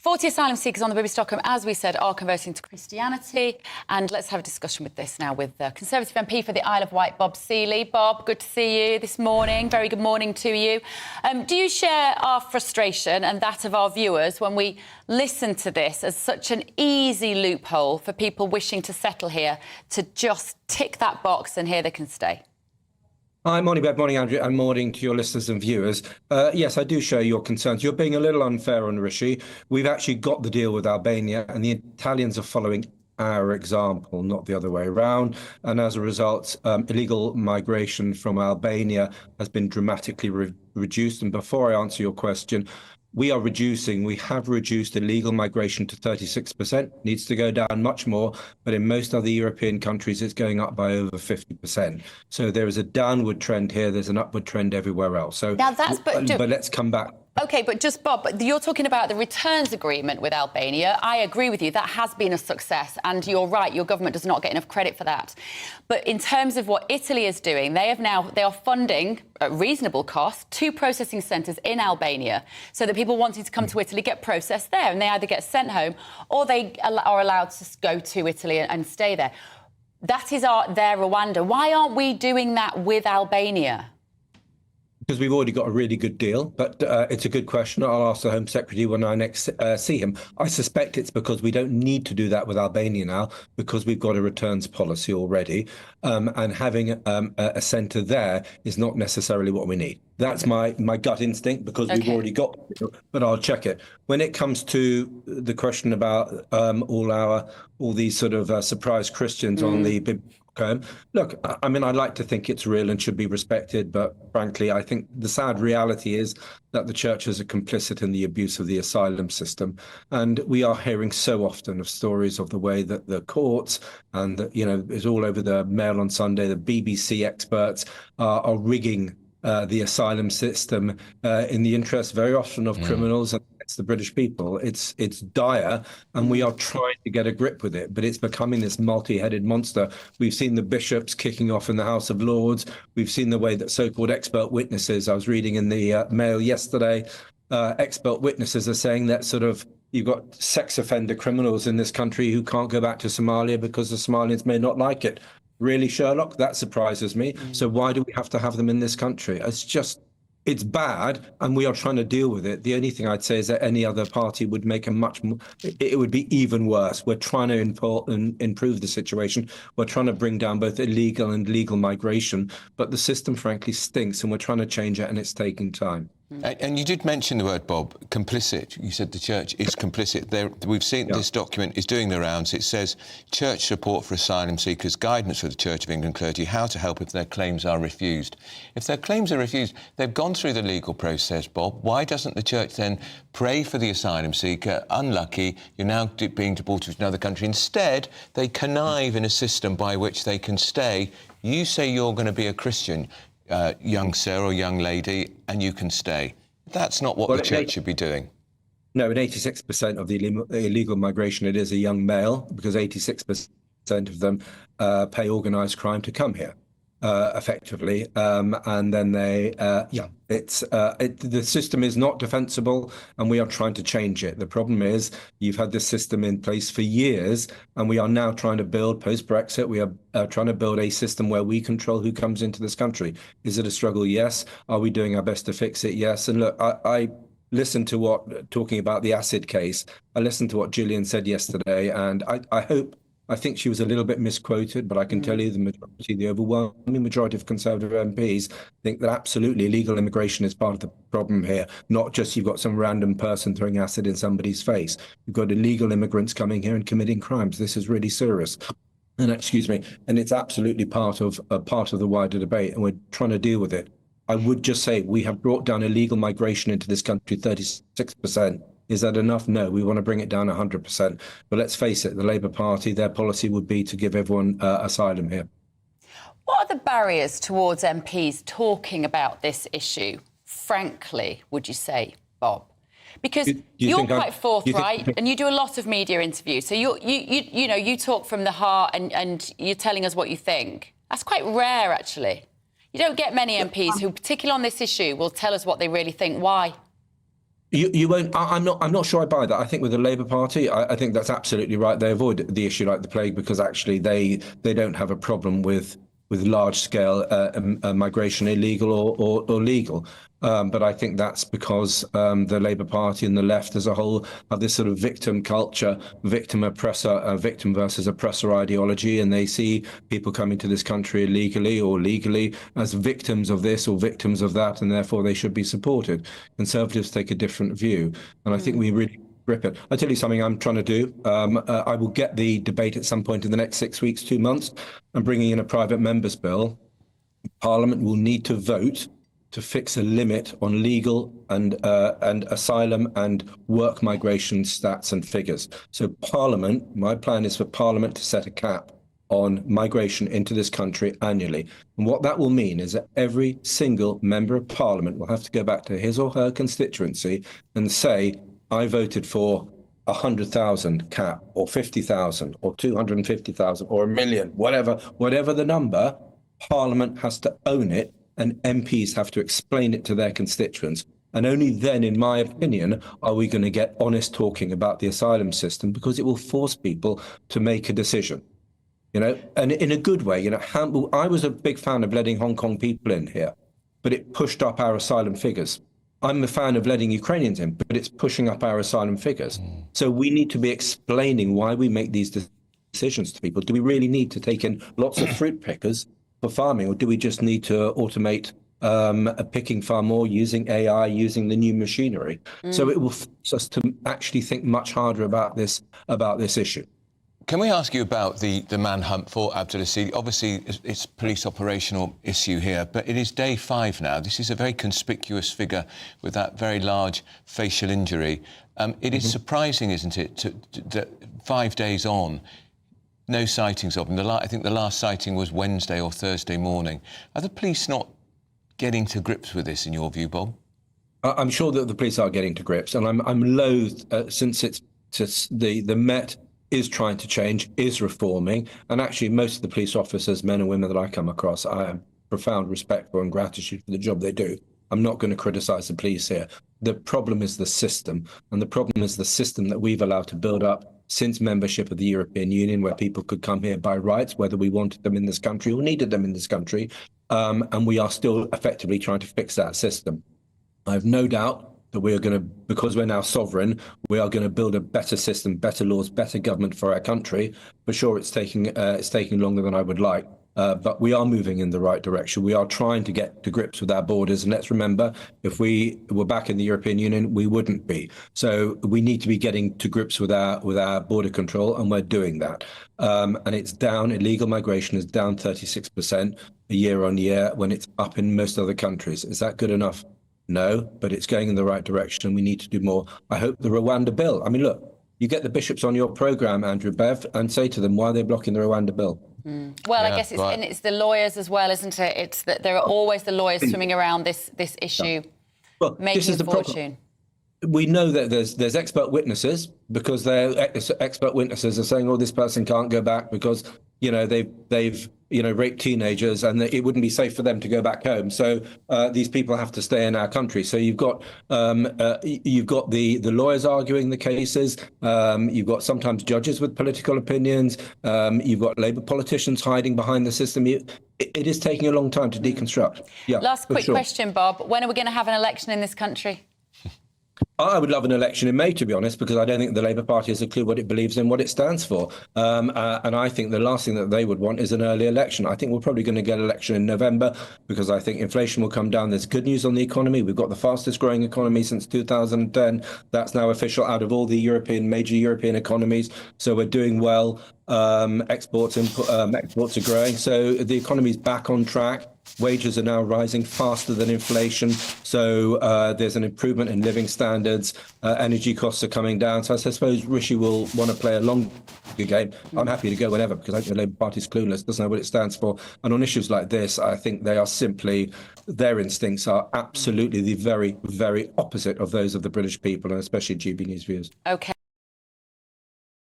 40 asylum seekers on the Bibby Stockholm, as we said, are converting to Christianity. And let's have a discussion with this now with the Conservative MP for the Isle of Wight, Bob Seeley. Bob, good to see you this morning. Very good morning to you. Do you share our frustration and that of our viewers when we listen to this as such an easy loophole for people wishing to settle here to just tick that box and here they can stay? Hi, morning, Bev. Morning, Andrew, and morning to your listeners and viewers. Yes, I do share your concerns. You're being a little unfair on Rishi. We've actually got the deal with Albania, and the Italians are following our example, not the other way around. And as a result, illegal migration from Albania has been dramatically reduced. And before I answer your question, we have reduced illegal migration to 36%, needs to go down much more, but in most other European countries, it's going up by over 50%. So there is a downward trend here, there's an upward trend everywhere else. So, now that's, but let's come back. OK, but just, Bob, you're talking about the returns agreement with Albania. I agree with you, that has been a success, and you're right, your government does not get enough credit for that. But in terms of what Italy is doing, they are funding, at reasonable cost, 2 processing centres in Albania, so that people wanting to come to Italy get processed there, and they either get sent home or they are allowed to go to Italy and stay there. That is their Rwanda. Why aren't we doing that with Albania? Because we've already got a really good deal, but it's a good question. I'll ask the Home Secretary when I next see him. I suspect it's because we don't need to do that with Albania now, because we've got a returns policy already, and having a centre there is not necessarily what we need. That's my gut instinct, because we've already got the deal, but I'll check it. When it comes to the question about all these sort of surprise Christians on the Bibby Stockholm, look, I mean, I'd like to think it's real and should be respected, but frankly, I think the sad reality is that the churches are complicit in the abuse of the asylum system. And we are hearing so often of stories of the way that the courts and, it's all over the Mail on Sunday, the BBC experts are rigging the asylum system in the interest very often of criminals and it's the British people. It's dire, and we are trying to get a grip with it, but it's becoming this multi-headed monster. We've seen the bishops kicking off in the House of Lords. We've seen the way that so-called expert witnesses, I was reading in the Mail yesterday, expert witnesses are saying that sort of you've got sex offender criminals in this country who can't go back to Somalia because the Somalians may not like it. Really, Sherlock? That surprises me. So why do we have to have them in this country? It's bad, and we are trying to deal with it. The only thing I'd say is that any other party would make it would be even worse. We're trying to improve the situation. We're trying to bring down both illegal and legal migration, but the system, frankly, stinks, and we're trying to change it, and it's taking time. And you did mention the word, Bob, complicit. You said the church is complicit. We've seen this document is doing the rounds. It says church support for asylum seekers, guidance for the Church of England clergy, how to help if their claims are refused. If their claims are refused, they've gone through the legal process, Bob. Why doesn't the church then pray for the asylum seeker? Unlucky, you're now being deported to another country. Instead, they connive in a system by which they can stay. You say you're going to be a Christian, young sir or young lady, and you can stay. That's not what the church should be doing. No, in 86% of the illegal migration, it is a young male, because 86% of them pay organised crime to come here, effectively. And then the system is not defensible, and we are trying to change it. The problem is you've had this system in place for years, and we are now trying to build, post-Brexit, we are trying to build a system where we control who comes into this country. Is it a struggle? Yes. Are we doing our best to fix it? Yes. And look, I listened to talking about the acid case, I listened to what Gillian said yesterday, and I think she was a little bit misquoted, but I can tell you the overwhelming majority of Conservative MPs think that absolutely illegal immigration is part of the problem here, not just you've got some random person throwing acid in somebody's face. You've got illegal immigrants coming here and committing crimes. This is really serious. And and it's absolutely part of the wider debate, and we're trying to deal with it. I would just say we have brought down illegal migration into this country 36%. Is that enough? No, we want to bring it down 100%. But let's face it, the Labour Party, their policy would be to give everyone asylum here. What are the barriers towards MPs talking about this issue, frankly, would you say, Bob? Because you're quite forthright and you do a lot of media interviews. So you talk from the heart and you're telling us what you think. That's quite rare, actually. You don't get many MPs who, particularly on this issue, will tell us what they really think. Why? You won't. I'm not. I'm not sure I buy that. I think with the Labour Party, I think that's absolutely right. They avoid the issue like the plague because actually they don't have a problem with large scale migration, illegal or legal. But I think that's because the Labour Party and the left as a whole have this sort of victim culture, victim oppressor, victim versus oppressor ideology, and they see people coming to this country illegally or legally as victims of this or victims of that, and therefore they should be supported. Conservatives take a different view, and I think we really grip it. I'll tell you something I'm trying to do. I will get the debate at some point in the next 6 weeks, 2 months. I'm bringing in a private members bill. Parliament will need to vote to fix a limit on legal and asylum and work migration stats and figures. So Parliament, my plan is for Parliament to set a cap on migration into this country annually. And what that will mean is that every single member of Parliament will have to go back to his or her constituency and say, I voted for 100,000 cap or 50,000 or 250,000 or 1 million, whatever the number, Parliament has to own it and MPs have to explain it to their constituents. And only then, in my opinion, are we going to get honest talking about the asylum system, because it will force people to make a decision, and in a good way. I was a big fan of letting Hong Kong people in here, but it pushed up our asylum figures. I'm a fan of letting Ukrainians in, but it's pushing up our asylum figures. So we need to be explaining why we make these decisions to people. Do we really need to take in lots of fruit pickers for farming, or do we just need to automate a picking far more using AI, using the new machinery? So it will force us to actually think much harder about this issue. Can we ask you about the manhunt for Abdul Aziz? Obviously, it's a police operational issue here, but it is day 5 now. This is a very conspicuous figure with that very large facial injury. It is surprising, isn't it, that 5 days on, no sightings of him. I think the last sighting was Wednesday or Thursday morning. Are the police not getting to grips with this, in your view, Bob? I'm sure that the police are getting to grips, and I'm loath, since the Met is trying to change, is reforming, and actually most of the police officers, men and women that I come across, I have profound respect for and gratitude for the job they do. I'm not going to criticise the police here. The problem is the system, and the problem is the system that we've allowed to build up since membership of the European Union, where people could come here by rights, whether we wanted them in this country or needed them in this country, and we are still effectively trying to fix that system. I have no doubt that we are going to, because we're now sovereign, we are going to build a better system, better laws, better government for our country. For sure, it's taking longer than I would like, but we are moving in the right direction. We are trying to get to grips with our borders, and let's remember, if we were back in the European Union, we wouldn't be. So we need to be getting to grips with our border control, and we're doing that. And it's down. Illegal migration is down 36% year on year, when it's up in most other countries. Is that good enough? No, but it's going in the right direction, and we need to do more. I hope the Rwanda bill. I mean, look, you get the bishops on your programme, Andrew Bev, and say to them, why are they blocking the Rwanda bill? Well, yeah, I guess right. it's the lawyers as well, isn't it? It's that there are always the lawyers swimming around this issue, well, making this is a the fortune. We know that there's expert witnesses, because their expert witnesses are saying, oh, this person can't go back because they've raped teenagers, and it wouldn't be safe for them to go back home. So these people have to stay in our country. So you've got the lawyers arguing the cases. You've got sometimes judges with political opinions. You've got Labour politicians hiding behind the system. It is taking a long time to deconstruct. Yeah. Last quick question, Bob. When are we going to have an election in this country? I would love an election in May, to be honest, because I don't think the Labour Party has a clue what it believes in, what it stands for. And I think the last thing that they would want is an early election. I think we're probably going to get an election in November, because I think inflation will come down. There's good news on the economy. We've got the fastest growing economy since 2010. That's now official out of all the major European economies. So we're doing well. Exports are growing. So the economy's back on track. Wages are now rising faster than inflation. So there's an improvement in living standards. Energy costs are coming down. So I suppose Rishi will want to play a longer game. I'm happy to go whenever, because I think the Labour Party's clueless, doesn't know what it stands for. And on issues like this, I think they are simply, their instincts are absolutely the very, very opposite of those of the British people, and especially GB News viewers. OK.